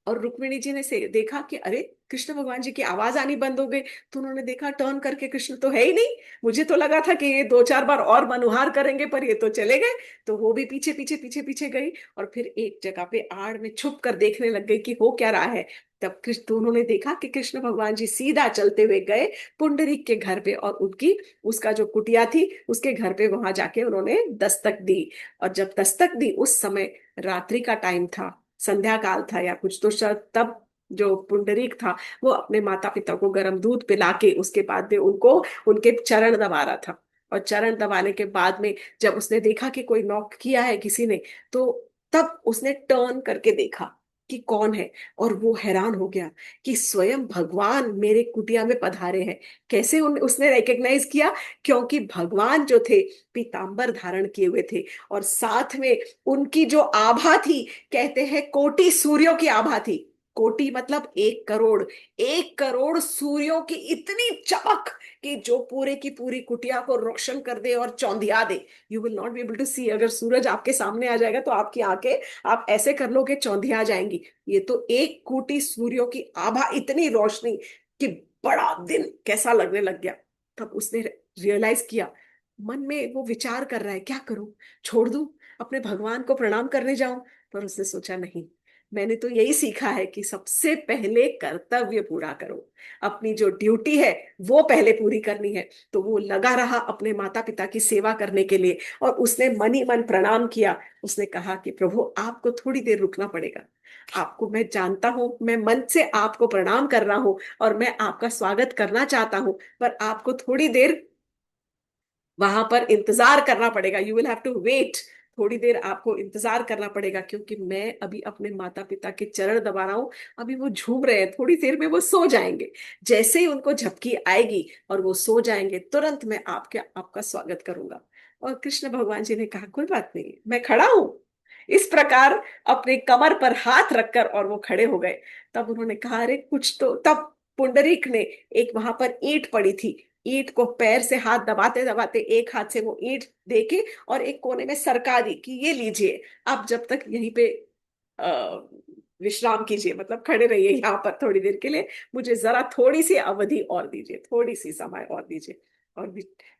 और रुक्मिणी जी ने से देखा कि अरे, कृष्ण भगवान जी की आवाज आनी बंद हो गई। तो उन्होंने देखा टर्न करके, कृष्ण तो है ही नहीं। मुझे तो लगा था कि ये 2-4 बार और मनुहार करेंगे, पर ये तो चले गए। तो वो भी पीछे पीछे पीछे पीछे गई और फिर एक जगह पे आड़ में छुप कर देखने लग गई कि हो क्या रहा है। तब कृष्ण, तो उन्होंने देखा कि कृष्ण भगवान जी सीधा चलते हुए गए पुंडरीक के घर पे, और उनकी, उसका जो कुटिया थी उसके घर पे वहां जाके उन्होंने दस्तक दी। और जब दस्तक दी, उस समय रात्रि का टाइम था, संध्या काल था या कुछ, तो शायद तब जो पुंडरीक था वो अपने माता पिता को गर्म दूध पिला के उसके बाद में उनको, उनके चरण दबा रहा था। और चरण दबाने के बाद में जब उसने देखा कि कोई नॉक किया है किसी ने, तो तब उसने टर्न करके देखा कि कौन है। और वो हैरान हो गया कि स्वयं भगवान मेरे कुटिया में पधारे हैं। कैसे उसने रिकग्नाइज किया? क्योंकि भगवान जो थे, पीतांबर धारण किए हुए थे, और साथ में उनकी जो आभा थी, कहते हैं कोटि सूर्यों की आभा थी। कोटि मतलब 1 करोड़, 1 करोड़ सूर्यों की इतनी चमक कि जो पूरे की पूरी कुटिया को रोशन कर दे और चौंधिया दे। You will not be able to see, अगर सूरज आपके सामने आ जाएगा तो आपकी आंखें, आप ऐसे कर लोगे, चौंधिया जाएंगी। ये तो 1 कोटि सूर्यों की आभा, इतनी रोशनी कि बड़ा दिन कैसा लगने लग गया। तब उसने रियलाइज किया, मन में वो विचार कर रहा है, क्या करूं, छोड़ दूं, अपने भगवान को प्रणाम करने जाऊं। पर उसने सोचा नहीं, मैंने तो यही सीखा है कि सबसे पहले कर्तव्य पूरा करो, अपनी जो ड्यूटी है वो पहले पूरी करनी है। तो वो लगा रहा अपने माता पिता की सेवा करने के लिए, और उसने मन ही मन प्रणाम किया। उसने कहा कि प्रभु, आपको थोड़ी देर रुकना पड़ेगा, आपको मैं जानता हूं, मैं मन से आपको प्रणाम कर रहा हूं और मैं आपका स्वागत करना चाहता हूं, पर आपको थोड़ी देर वहां पर इंतजार करना पड़ेगा, you will have to wait. थोड़ी देर आपको इंतजार करना पड़ेगा, क्योंकि मैं अभी अपने माता पिता के चरण दबा रहा हूं। अभी वो झूम रहे हैं, थोड़ी देर में वो सो जाएंगे। जैसे ही उनको झपकी आएगी और वो सो जाएंगे, तुरंत मैं आपके आपका स्वागत करूंगा। और कृष्ण भगवान जी ने कहा, कोई बात नहीं, मैं खड़ा हूं। इस प्रकार अपने कमर पर हाथ रखकर और वो खड़े हो गए। तब उन्होंने कहा, अरे कुछ तो। तब पुंडरीक ने, एक वहां पर ईंट पड़ी थी, ईंट को पैर से हाथ दबाते दबाते एक हाथ से वो ईंट देके और एक कोने में सरका दी कि ये लीजिए, आप जब तक यहीं पे अ, विश्राम कीजिए, मतलब खड़े रहिए यहाँ पर थोड़ी देर के लिए, मुझे जरा थोड़ी सी अवधि और दीजिए, थोड़ी सी समय और दीजिए। और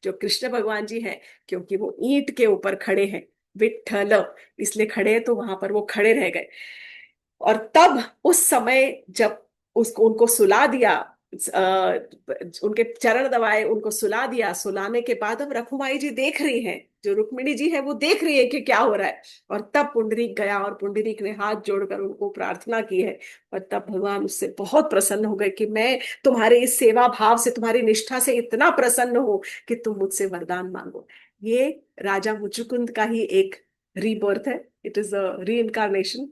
जो कृष्ण भगवान जी हैं, क्योंकि वो ईंट के ऊपर खड़े हैं, विठ्ठल इसलिए खड़े हैं, तो वहां पर वो खड़े रह गए। और तब उस समय जब उसको उनको सुला दिया, उनके चरण दबाए, उनको सुला दिया, सुलाने के बाद अब रखुमाई जी देख रही हैं, जो रुक्मिणी जी है वो देख रही है कि क्या हो रहा है। और तब पुंडरीक गया और पुंडरीक ने हाथ जोड़कर उनको प्रार्थना की है। और तब भगवान उससे बहुत प्रसन्न हो गए कि मैं तुम्हारे इस सेवा भाव से, तुम्हारी निष्ठा से इतना प्रसन्न हूं कि तुम मुझसे वरदान मांगो। ये राजा मुचुकुंद का ही एक रीबर्थ है, इट इज अ री इनकारनेशन।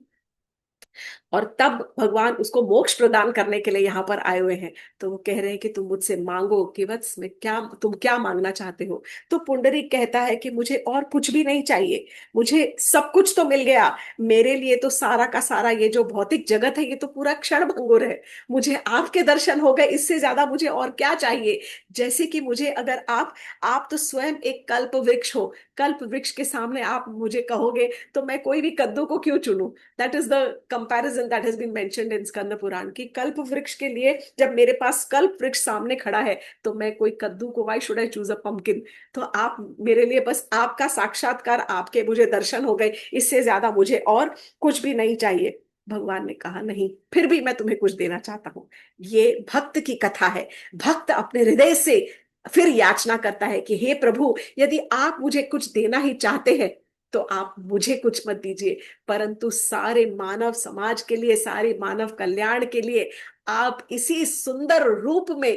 और तब भगवान उसको मोक्ष प्रदान करने के लिए यहाँ पर आए हुए हैं। तो वो कह रहे हैं कि तुम मुझसे मांगो कि वत्स में क्या, तुम क्या मांगना चाहते हो। तो पुंडरीक कहता है कि मुझे और कुछ भी नहीं चाहिए, मुझे सब कुछ तो मिल गया। मेरे लिए तो सारा का सारा ये जो भौतिक जगत है, ये तो पूरा क्षण भंगुर है। मुझे आपके दर्शन हो गए, इससे ज्यादा मुझे और क्या चाहिए। जैसे कि मुझे अगर आप तो स्वयं एक कल्प वृक्ष हो, कल्प वृक्ष के सामने आप मुझे कहोगे तो मैं कोई भी कद्दू को क्यों चुनूं। That is the comparison that has been mentioned in Skanda Purana की, कल्प वृक्ष के लिए जब मेरे पास कल्प वृक्ष सामने खड़ा है, तो मैं कोई कद्दू को, why should I choose a pumpkin. तो आप मेरे लिए बस आपका साक्षात्कार, आपके मुझे दर्शन हो गए, इससे ज्यादा मुझे और कुछ भी नहीं चाहिए। भगवान ने कहा, नहीं, फिर भी मैं तुम्हें कुछ देना चाहता हूँ। ये भक्त की कथा है। भक्त अपने हृदय से फिर याचना करता है कि हे प्रभु, यदि आप मुझे कुछ देना ही चाहते हैं तो आप मुझे कुछ मत दीजिए, परंतु सारे मानव समाज के लिए, सारे मानव कल्याण के लिए आप इसी सुंदर रूप में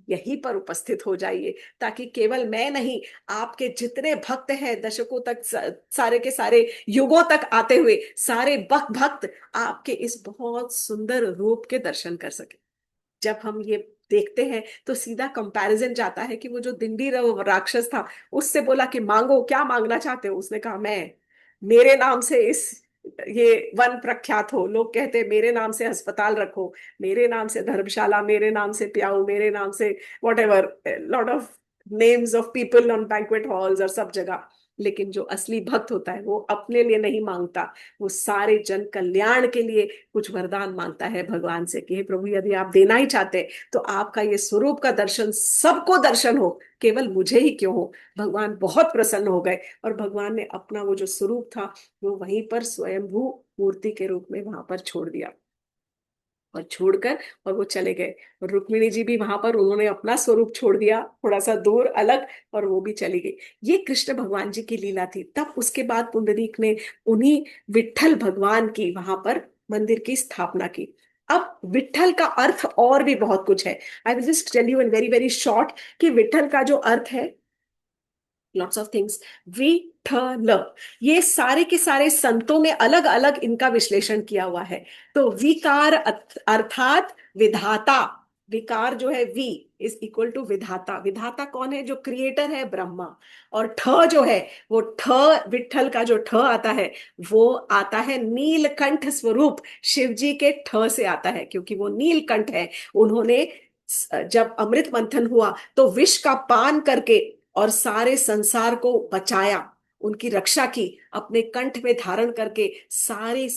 यहीं पर उपस्थित हो जाइए, ताकि केवल मैं नहीं, आपके जितने भक्त हैं दशकों तक, सारे के सारे युगों तक आते हुए सारे भक्त आपके इस बहुत सुंदर रूप के दर्शन कर सके। जब हम ये देखते हैं तो सीधा कंपैरिजन जाता है कि वो जो दिंडी राक्षस था, उससे बोला कि मांगो, क्या मांगना चाहते हो। उसने कहा, मैं, मेरे नाम से इस, ये वन प्रख्यात हो, लोग कहते हैं मेरे नाम से अस्पताल रखो, मेरे नाम से धर्मशाला, मेरे नाम से प्याऊ, मेरे नाम से what ever, lot of names of people on banquet halls और सब जगह। लेकिन जो असली भक्त होता है वो अपने लिए नहीं मांगता, वो सारे जन कल्याण के लिए कुछ वरदान मांगता है भगवान से कि हे प्रभु, यदि आप देना ही चाहते तो आपका ये स्वरूप का दर्शन सबको दर्शन हो, केवल मुझे ही क्यों हो। भगवान बहुत प्रसन्न हो गए और भगवान ने अपना वो जो स्वरूप था वो वहीं पर स्वयंभू मूर्ति के रूप में वहां पर छोड़ दिया, और छोड़कर और वो चले गए। और रुक्मिणी जी भी वहां पर, उन्होंने अपना स्वरूप छोड़ दिया थोड़ा सा दूर अलग, और वो भी चली गई। ये कृष्ण भगवान जी की लीला थी। तब उसके बाद पुंडरीक ने उन्हीं विट्ठल भगवान की वहां पर मंदिर की स्थापना की। अब विट्ठल का अर्थ और भी बहुत कुछ है। I will just tell you in very very short कि विट्ठल का जो अर्थ है, लॉट्स ऑफ थिंग्स, विठल, ये सारे के सारे संतों ने अलग अलग इनका विश्लेषण किया हुआ है। तो विकार अर्थात विधाता, विकार जो है, वी इज इक्वल टू विधाता। विधाता कौन है? जो क्रिएटर है, ब्रह्मा। और ठ जो है, वो ठ, विठल का जो ठ आता है वो आता है नीलकंठ स्वरूप, शिव जी के ठ से आता है, क्योंकि वो नीलकंठ है। उन्होंने जब अमृत मंथन हुआ तो विष का पान करके और सारे संसार को बचाया, उनकी रक्षा की, अपने कंठ में धारण करके सारे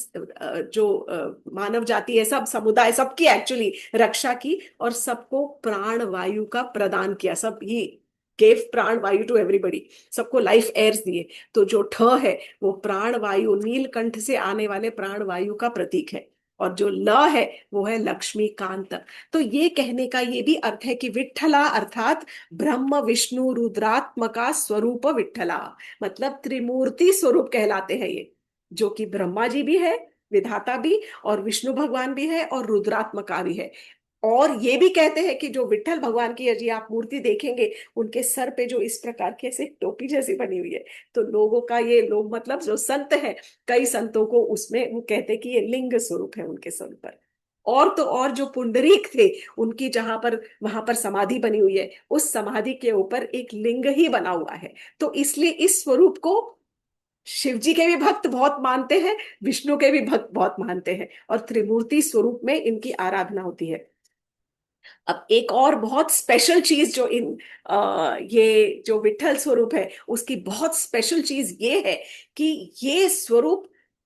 जो मानव जाति है, सब समुदाय, सबकी एक्चुअली रक्षा की, और सबको प्राण वायु का प्रदान किया। सब ये गेव प्राण वायु टू एवरीबडी, सबको लाइफ एयर्स दिए। तो जो ठ है वो प्राण वायु, नीलकंठ से आने वाले प्राण वायु का प्रतीक है। और जो ल है वो है लक्ष्मीकांत। तो ये कहने का ये भी अर्थ है कि विठ्ठला अर्थात ब्रह्म विष्णु रुद्रात्मका स्वरूप विठ्ठला, मतलब त्रिमूर्ति स्वरूप कहलाते हैं ये, जो कि ब्रह्मा जी भी है, विधाता भी, और विष्णु भगवान भी है, और रुद्रात्मका भी है। और ये भी कहते हैं कि जो विठ्ठल भगवान की यदि आप मूर्ति देखेंगे, उनके सर पे जो इस प्रकार की ऐसे टोपी जैसी बनी हुई है, तो लोगों का ये लोग मतलब जो संत है, कई संतों को उसमें वो कहते हैं कि ये लिंग स्वरूप है उनके सर पर। और तो और जो पुंडरीक थे, उनकी जहां पर वहां पर समाधि बनी हुई है, उस समाधि के ऊपर एक लिंग ही बना हुआ है। तो इसलिए इस स्वरूप को शिव जी के भी भक्त बहुत मानते हैं, विष्णु के भी भक्त बहुत मानते हैं, और त्रिमूर्ति स्वरूप में इनकी आराधना होती है। अब एक और बहुत स्पेशल चीज जो ये जो विठल स्वरूप है, उसकी बहुत स्पेशल चीज ये है कि ये स्वरूप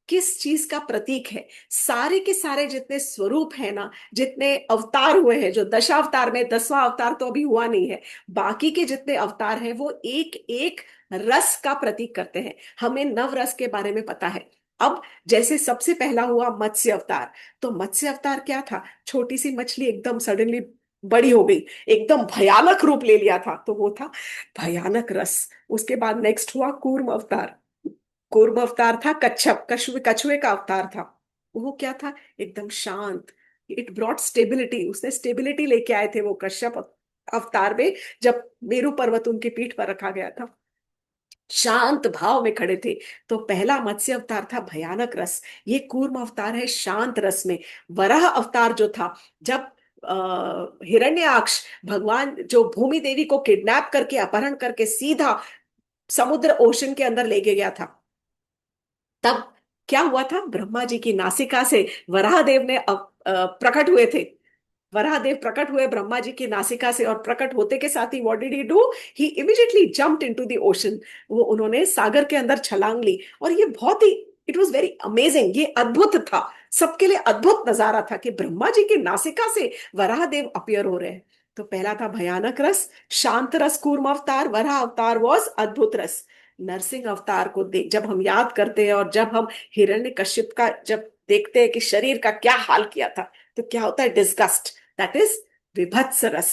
किस चीज का प्रतीक है। सारे के सारे जितने स्वरूप है ना, जितने अवतार हुए हैं, जो दशावतार में 10वां अवतार तो अभी हुआ नहीं है, बाकी के जितने अवतार हैं वो एक एक रस का प्रतीक करते हैं। हमें नव रस के बारे में पता है। अब जैसे सबसे पहला हुआ मत्स्य अवतार, तो मत्स्य अवतार क्या था? छोटी सी मछली एकदम सडनली बड़ी हो गई, एकदम भयानक रूप ले लिया था, तो वो था भयानक रस। उसके बाद नेक्स्ट हुआ कूर्म अवतार। कूर्म अवतार था कच्छप, कछुए कछुए का अवतार था। वो क्या था? एकदम शांत। इट ब्रॉट स्टेबिलिटी, उसने स्टेबिलिटी लेके आए थे वो कश्यप अवतार में, जब मेरु पर्वत उनकी पीठ पर रखा गया था, शांत भाव में खड़े थे। तो पहला मत्स्य अवतार था भयानक रस, ये कूर्म अवतार है शांत रस में। वराह अवतार जो था, जब हिरण्याक्ष भगवान जो भूमि देवी को किडनैप करके अपहरण करके सीधा समुद्र ओशन के अंदर लेके गया था, तब क्या हुआ था? ब्रह्मा जी की नासिका से वराह देव ने प्रकट हुए थे। वराहदेव प्रकट हुए ब्रह्मा जी की नासिका से, और प्रकट होते के साथ ही what did he do? He immediately jumped into the ocean. वो उन्होंने सागर के अंदर छलांग ली। और ये बहुत ही, इट वाज वेरी अमेजिंग, ये अद्भुत था, सबके लिए अद्भुत नजारा था कि ब्रह्मा जी की नासिका से वराहदेव अपीयर हो रहे हैं। तो पहला था भयानक रस, शांत रस कूर्म अवतार, वराह अवतार वॉज अद्भुत रस। नरसिंह अवतार को देख जब हम याद करते हैं, और जब हम हिरण्यकश्यप का जब देखते हैं कि शरीर का क्या हाल किया था, तो क्या होता है? डिस्गस्ट, दैट इज विभत्स रस।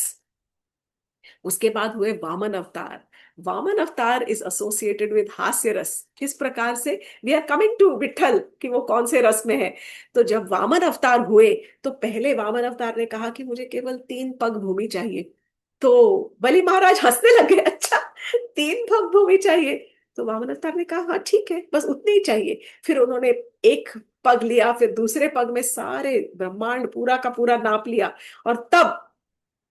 उसके बाद हुए वामन अवतार। वामन अवतार इज एसोसिएटेड विद हास्य रस। किस प्रकार से? We are coming to Vitthal कि वो कौन से रस में है। तो जब वामन अवतार हुए, तो पहले वामन अवतार ने कहा कि मुझे केवल 3 पग भूमि चाहिए। तो बलि महाराज हंसने लगे, अच्छा 3 पग भूमि चाहिए? तो वामन अवतार ने कहा हाँ ठीक है, बस उतनी ही चाहिए। फिर उन्होंने एक पग लिया, फिर दूसरे पग में सारे ब्रह्मांड पूरा का पूरा नाप लिया, और तब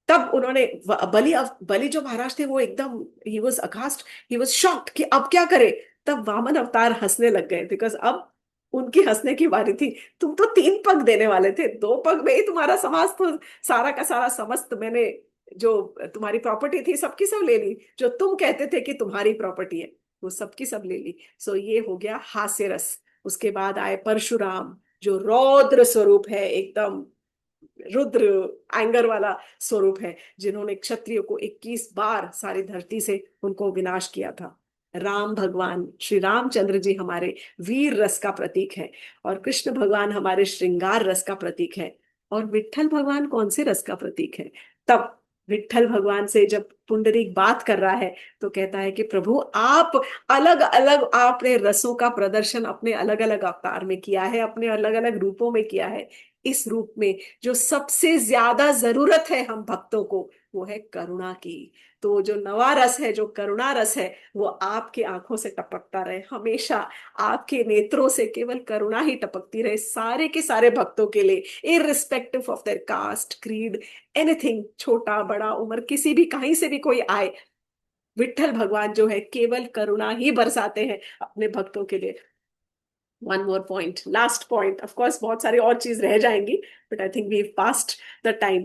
तब उन्होंने बलि जो महाराज थे वो एकदम, he was aghast, he was shocked कि अब क्या करे। तब वामन अवतार हंसने लग गए, बिकॉज अब उनकी हंसने की बारी थी। तुम तो 3 पग देने वाले थे, 2 पग में ही तुम्हारा समाज तो सारा का सारा समस्त मैंने, जो तुम्हारी प्रॉपर्टी थी सबकी सब ले ली, जो तुम कहते थे कि तुम्हारी प्रॉपर्टी है वो सबकी सब ले ली। सो ये हो गया हास्य रस। उसके बाद आए परशुराम, जो रौद्र स्वरूप है, एकदम रुद्र एंगर वाला स्वरूप है, जिन्होंने क्षत्रियो को 21 बार सारी धरती से उनको विनाश किया था। राम भगवान श्री रामचंद्र जी हमारे वीर रस का प्रतीक है, और कृष्ण भगवान हमारे श्रृंगार रस का प्रतीक है। और विट्ठल भगवान कौन से रस का प्रतीक है? तब विट्ठल भगवान से जब पुंडरीक बात कर रहा है, तो कहता है कि प्रभु आप अलग अलग, आपने रसों का प्रदर्शन अपने अलग अलग अवतार में किया है, अपने अलग अलग रूपों में किया है। इस रूप में जो सबसे ज्यादा जरूरत है हम भक्तों को, वो है करुणा की। तो जो नवा रस है, जो करुणा रस है, वो आपके आंखों से टपकता रहे हमेशा, आपके नेत्रों से केवल करुणा ही टपकती रहे सारे के सारे भक्तों के लिए, irrespective of their caste, creed, anything, छोटा बड़ा उम्र, किसी भी कहीं से भी कोई आए, विट्ठल भगवान जो है केवल करुणा ही बरसाते हैं अपने भक्तों के लिए। One more point, last point, of course बहुत सारी और चीज रह जाएंगी, but I think we passed the time.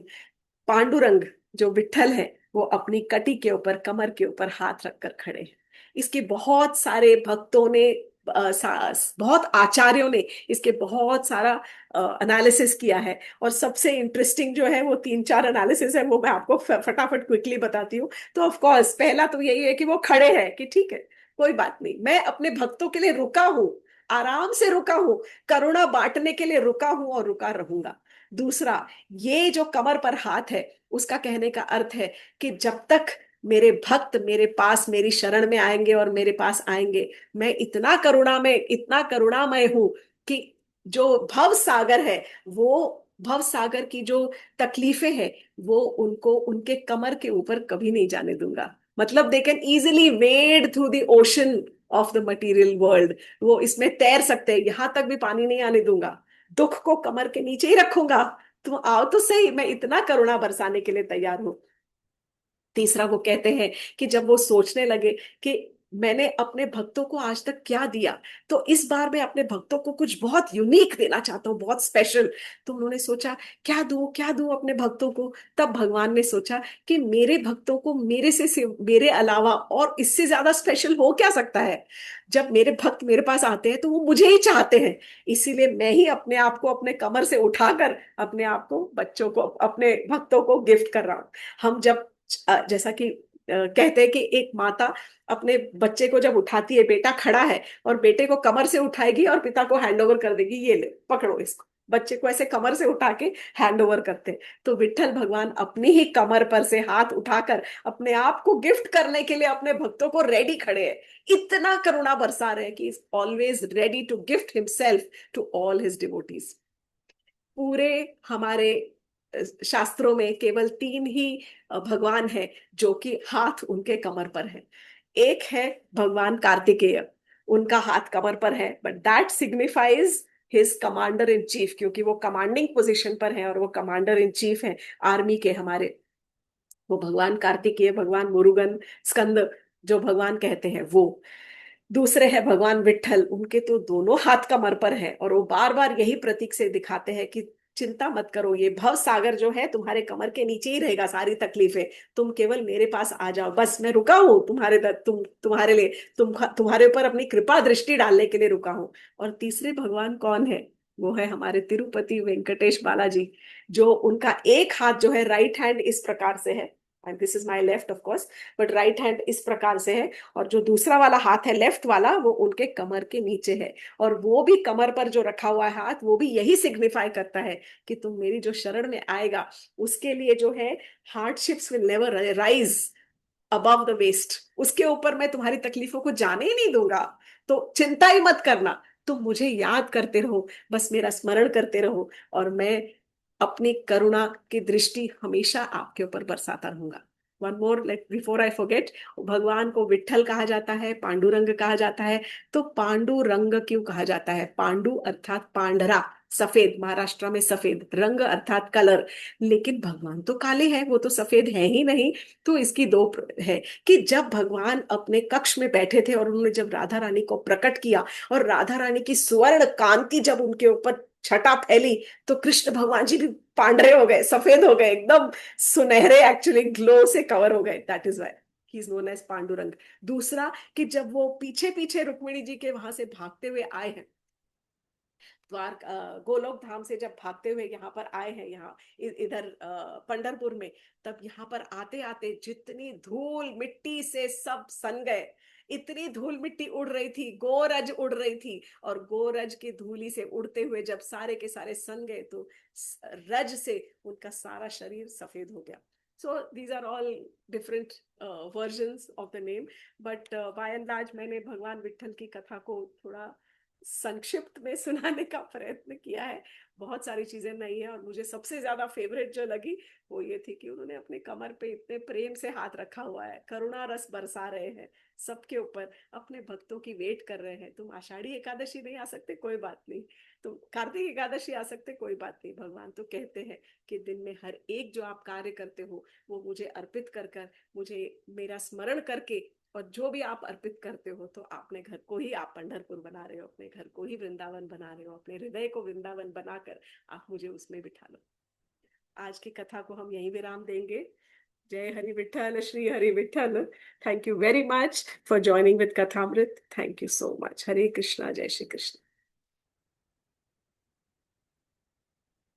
Pandurang जो विट्ठल है, वो अपनी कटी के ऊपर, कमर के ऊपर हाथ रखकर खड़े हैं। इसके बहुत सारे भक्तों ने बहुत आचार्यों ने इसके बहुत सारा एनालिसिस किया है। और सबसे इंटरेस्टिंग जो है वो तीन चार एनालिसिस है, वो मैं आपको फटाफट क्विकली बताती हूँ। तो ऑफ कोर्स पहला तो यही है कि वो खड़े हैं कि ठीक है, कोई बात नहीं, मैं अपने भक्तों के लिए रुका हूं, आराम से रुका हूं, करुणा बांटने के लिए रुका हूं और रुका रहूंगा। दूसरा, ये जो कमर पर हाथ है, उसका कहने का अर्थ है कि जब तक मेरे भक्त मेरे पास मेरी शरण में आएंगे और मेरे पास आएंगे, मैं इतना करुणामय हूं कि जो भव सागर है, वो भव सागर की जो तकलीफें हैं, वो उनको उनके कमर के ऊपर कभी नहीं जाने दूंगा। मतलब they can easily wade through the ocean of the material world. वो इसमें तैर सकते हैं, यहां तक भी पानी नहीं आने दूंगा, दुख को कमर के नीचे ही रखूंगा। तुम आओ तो सही, मैं इतना करुणा बरसाने के लिए तैयार हूं। तीसरा, वो कहते हैं कि जब वो सोचने लगे कि मैंने अपने भक्तों को आज तक क्या दिया, तो इस बार मैं अपने भक्तों को कुछ बहुत यूनिक देना चाहता हूँ, बहुत स्पेशल। तो उन्होंने सोचा क्या दूं अपने भक्तों को। तब भगवान ने सोचा कि मेरे भक्तों को मेरे अलावा और इससे ज्यादा स्पेशल हो क्या सकता है। जब मेरे भक्त मेरे पास आते हैं तो वो मुझे ही चाहते हैं, इसीलिए मैं ही अपने आप को अपने कमर से उठाकर अपने आप को बच्चों को अपने भक्तों को गिफ्ट कर रहा हूँ। हम जब जैसा कि कहते हैं कि एक माता अपने बच्चे को जब उठाती है, बेटा खड़ा है और बेटे को कमर से उठाएगी और पिता को हैंड ओवर कर देगी, ये ले पकड़ो इसको, बच्चे को ऐसे कमर से उठा के हैंड ओवर करते हैं। तो विट्ठल भगवान अपनी ही कमर पर से हाथ उठाकर अपने आप को गिफ्ट करने के लिए अपने भक्तों को रेडी खड़े हैं। इतना करुणा बरसा रहे हैं कि is always ready to gift himself to all his devotees. पूरे हमारे शास्त्रों में केवल तीन ही भगवान हैं जो कि हाथ उनके कमर पर है। एक है भगवान कार्तिकेय, उनका हाथ कमर पर है, but that signifies his commander in chief, क्योंकि वो कमांडिंग पोजीशन पर है और वो कमांडर इन चीफ है आर्मी के हमारे। वो भगवान कार्तिकेय, भगवान मुरुगन, स्कंद जो भगवान कहते हैं वो। दूसरे है भगवान विट्ठल, उनके तो दोनों हाथ कमर पर है और वो बार बार यही प्रतीक से दिखाते हैं कि चिंता मत करो, ये भव सागर जो है तुम्हारे कमर के नीचे ही रहेगा, सारी तकलीफें, तुम केवल मेरे पास आ जाओ, बस मैं रुका हूं तुम्हारे लिए, तुम्हारे ऊपर अपनी कृपा दृष्टि डालने के लिए रुका हूं। और तीसरे भगवान कौन है? वो है हमारे तिरुपति वेंकटेश बालाजी, जो उनका एक हाथ जो है राइट हैंड इस प्रकार से है, and this is my left of course, but right hand इस प्रकार से है, और जो दूसरा वाला हाथ है लेफ्ट वाला, वो उनके कमर के नीचे है। और वो भी कमर पर जो रखा हुआ है हाथ, वो भी यही सिग्निफाई करता है कि तुम मेरी जो शरण में आएगा उसके लिए जो है, hardships will never rise above the waist, उसके ऊपर मैं तुम्हारी तकलीफों को जाने ही नहीं दूंगा। तो चिंता ही मत करना, तुम मुझे याद करते रहो, बस मेरा स्मरण करते रहो, और मैं अपनी करुणा की दृष्टि हमेशा आपके ऊपर बरसाता रहूंगा। One more let before I forget, भगवान को विट्ठल कहा जाता है, पांडुरंग कहा जाता है। तो पांडुरंग क्यों कहा जाता है? पांडु अर्थात पांडरा, सफेद, महाराष्ट्र में सफेद, रंग अर्थात कलर। लेकिन भगवान तो काले हैं, वो तो सफेद है ही नहीं। तो इसकी है कि जब भगवान अपने कक्ष में बैठे थे और उन्होंने जब राधा रानी को प्रकट किया, और राधा रानी की स्वर्ण कांति जब उनके ऊपर छटा फैली, तो कृष्ण भगवान जी भी पांडरे हो गए, सफेद हो गए, एकदम सुनहरे, एक्चुअली ग्लो से कवर हो गए। That is why he is known as Pandurang. दूसरा, कि जब वो पीछे पीछे रुक्मिणी जी के वहां से भागते हुए आए हैं, गोलोक धाम से जब भागते हुए यहाँ पर आए हैं, यहाँ इधर पंढरपुर में, तब यहाँ पर आते आते जितनी धूल मिट्टी से सब सन गए, इतनी धूल मिट्टी उड़ रही थी, गोरज उड़ रही थी, और गोरज की धूली से उड़ते हुए जब सारे के सारे सन गए, तो रज से उनका सारा शरीर सफेद हो गया। So these are all different versions of the name, but by and large मैंने भगवान विट्ठल की कथा को थोड़ा संक्षिप्त में सुनाने का प्रयत्न किया है। बहुत सारी चीजें नई है, और मुझे सबसे ज्यादा फेवरेट जो लगी वो ये थी कि उन्होंने अपने कमर पे इतने प्रेम से हाथ रखा हुआ है, करुणा रस बरसा रहे हैं सबके ऊपर, अपने भक्तों की वेट कर रहे हैं। तुम आषाढ़ी एकादशी नहीं आ सकते, कोई बात नहीं, तुम कार्तिक एकादशी आ सकते, कोई बात नहीं। भगवान तो कहते हैं कि दिन में हर एक जो आप कार्य करते हो वो मुझे अर्पित कर कर, मुझे मेरा स्मरण करके, और जो भी आप अर्पित करते हो, तो अपने घर को ही आप पंढरपुर बना रहे हो, अपने घर को ही वृंदावन बना रहे हो, अपने हृदय को वृंदावन बनाकर आप मुझे उसमें बिठा लो। आज की कथा को हम यहीं विराम देंगे। जय Hari Vitthal, Shri Hari Vitthal. Thank you very much for joining with Kathamrit. Thank you so much. Hare Krishna, Jai Shri Krishna.